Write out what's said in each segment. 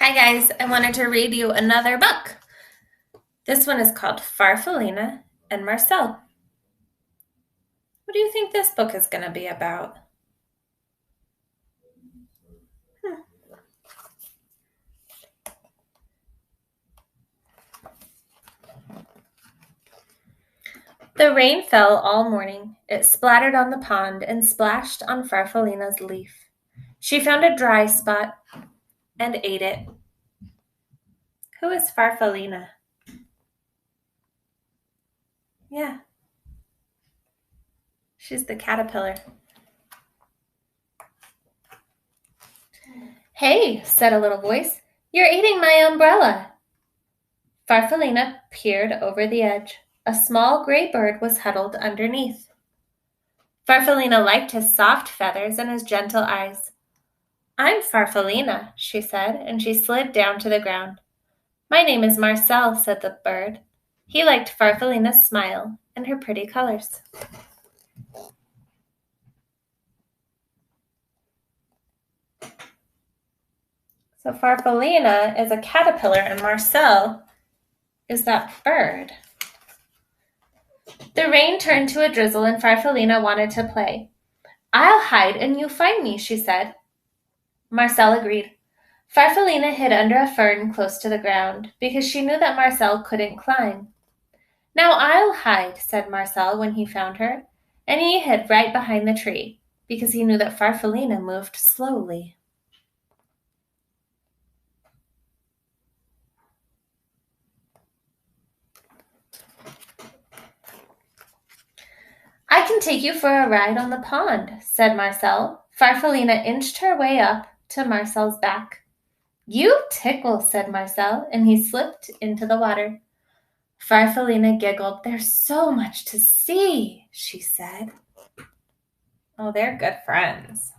Hi guys, I wanted to read you another book. This one is called Farfallina and Marcel. What do you think this book is going to be about? Hmm. The rain fell all morning. It splattered on the pond and splashed on Farfallina's leaf. She found a dry spot and ate it. Who is Farfallina? Yeah, she's the caterpillar. Hey, said a little voice, you're eating my umbrella. Farfallina peered over the edge. A small gray bird was huddled underneath. Farfallina liked his soft feathers and his gentle eyes. I'm Farfallina, she said, and she slid down to the ground. My name is Marcel, said the bird. He liked Farfallina's smile and her pretty colors. So Farfallina is a caterpillar and Marcel is that bird. The rain turned to a drizzle and Farfallina wanted to play. I'll hide and you find me, she said. Marcel agreed. Farfallina hid under a fern close to the ground, because she knew that Marcel couldn't climb. Now I'll hide, said Marcel when he found her, and he hid right behind the tree, because he knew that Farfallina moved slowly. I can take you for a ride on the pond, said Marcel. Farfallina inched her way up to Marcel's back. You tickle, said Marcel, and he slipped into the water. Farfallina giggled. There's so much to see, she said. Oh, they're good friends.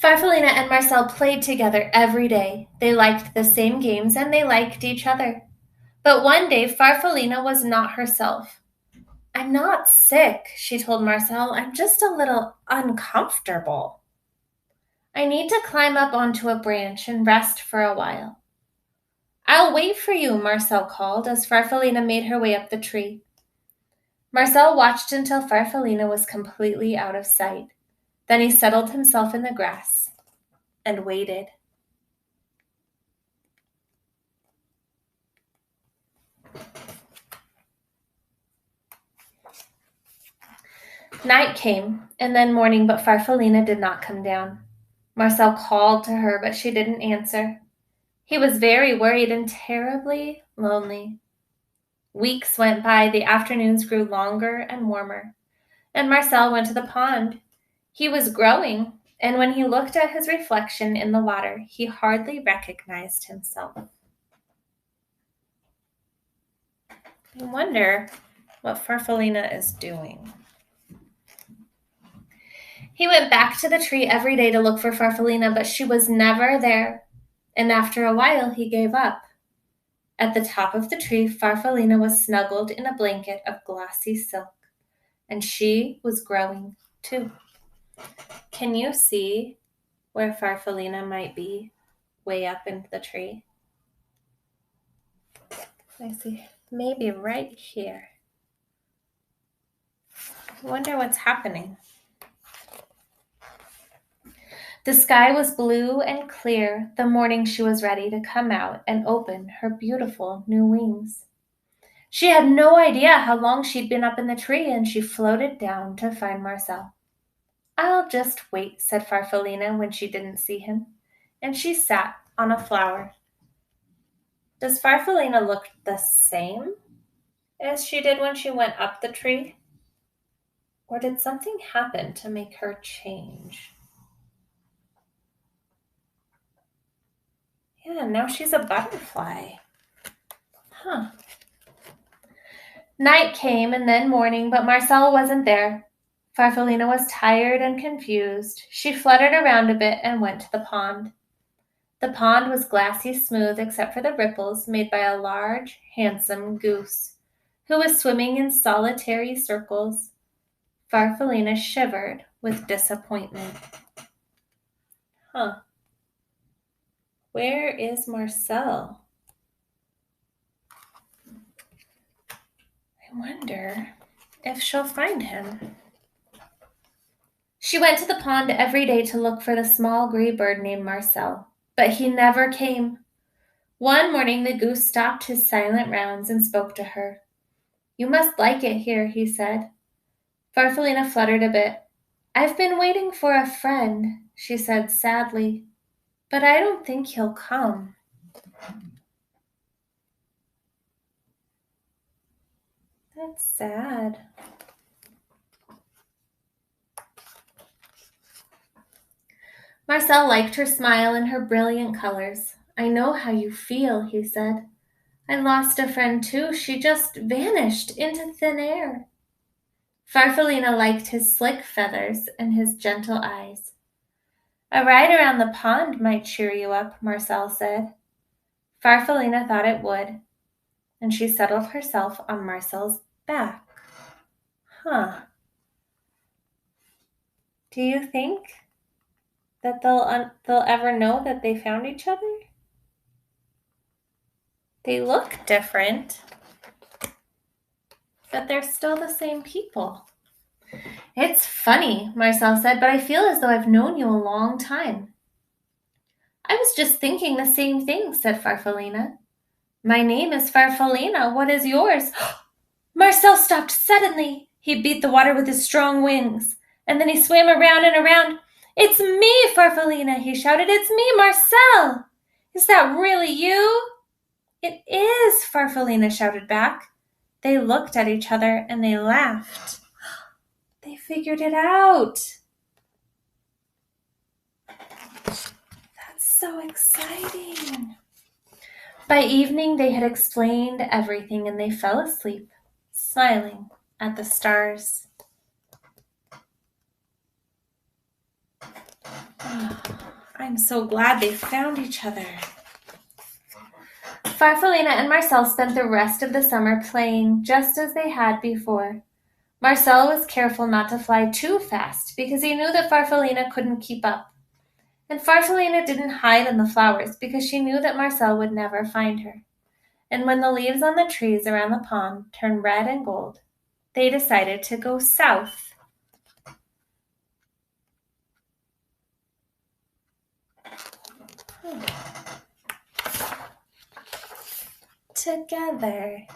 Farfallina and Marcel played together every day. They liked the same games and they liked each other. But one day, Farfallina was not herself. I'm not sick, she told Marcel. I'm just a little uncomfortable. I need to climb up onto a branch and rest for a while. I'll wait for you, Marcel called as Farfallina made her way up the tree. Marcel watched until Farfallina was completely out of sight. Then he settled himself in the grass and waited. Night came, and then morning, but Farfallina did not come down. Marcel called to her, but she didn't answer. He was very worried and terribly lonely. Weeks went by, the afternoons grew longer and warmer, and Marcel went to the pond. He was growing, and when he looked at his reflection in the water, he hardly recognized himself. I wonder what Farfallina is doing. He went back to the tree every day to look for Farfallina, but she was never there, and after a while he gave up. At the top of the tree, Farfallina was snuggled in a blanket of glossy silk, and she was growing too. Can you see where Farfallina might be way up in the tree? I see, maybe right here. I wonder what's happening. The sky was blue and clear the morning she was ready to come out and open her beautiful new wings. She had no idea how long she'd been up in the tree, and she floated down to find Marcel. I'll just wait, said Farfallina when she didn't see him, and she sat on a flower. Does Farfallina look the same as she did when she went up the tree? Or did something happen to make her change? Yeah, now she's a butterfly. Huh. Night came and then morning, but Marcel wasn't there. Farfallina was tired and confused. She fluttered around a bit and went to the pond. The pond was glassy smooth except for the ripples made by a large, handsome goose, who was swimming in solitary circles. Farfallina shivered with disappointment. Huh. Where is Marcel? I wonder if she'll find him. She went to the pond every day to look for the small gray bird named Marcel, but he never came. One morning the goose stopped his silent rounds and spoke to her. "You must like it here," he said. Farfallina fluttered a bit. "I've been waiting for a friend," she said sadly, "but I don't think he'll come." That's sad. Marcel liked her smile and her brilliant colors. "I know how you feel," he said. "I lost a friend too. She just vanished into thin air." Farfallina liked his slick feathers and his gentle eyes. "A ride around the pond might cheer you up," Marcel said. Farfallina thought it would, and she settled herself on Marcel's back. Huh. Do you think that they'll ever know that they found each other? They look different, but they're still the same people. "It's funny," Marcel said, "but I feel as though I've known you a long time." "I was just thinking the same thing," said Farfallina. "My name is Farfallina. What is yours?" Marcel stopped suddenly. He beat the water with his strong wings, and then he swam around and around. "It's me, Farfallina," he shouted. "It's me, Marcel. Is that really you?" "It is," Farfallina shouted back. They looked at each other and they laughed. They figured it out. That's so exciting. By evening, they had explained everything and they fell asleep, smiling at the stars. I'm so glad they found each other. Farfallina and Marcel spent the rest of the summer playing just as they had before. Marcel was careful not to fly too fast because he knew that Farfallina couldn't keep up. And Farfallina didn't hide in the flowers because she knew that Marcel would never find her. And when the leaves on the trees around the pond turned red and gold, they decided to go south. Together.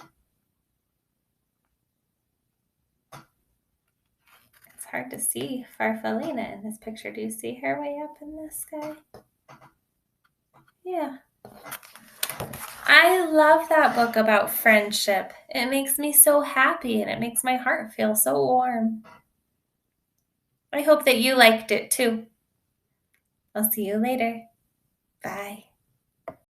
It's hard to see Farfallina in this picture. Do you see her way up in the sky? Yeah. I love that book about friendship. It makes me so happy and it makes my heart feel so warm. I hope that you liked it too. I'll see you later. Bye.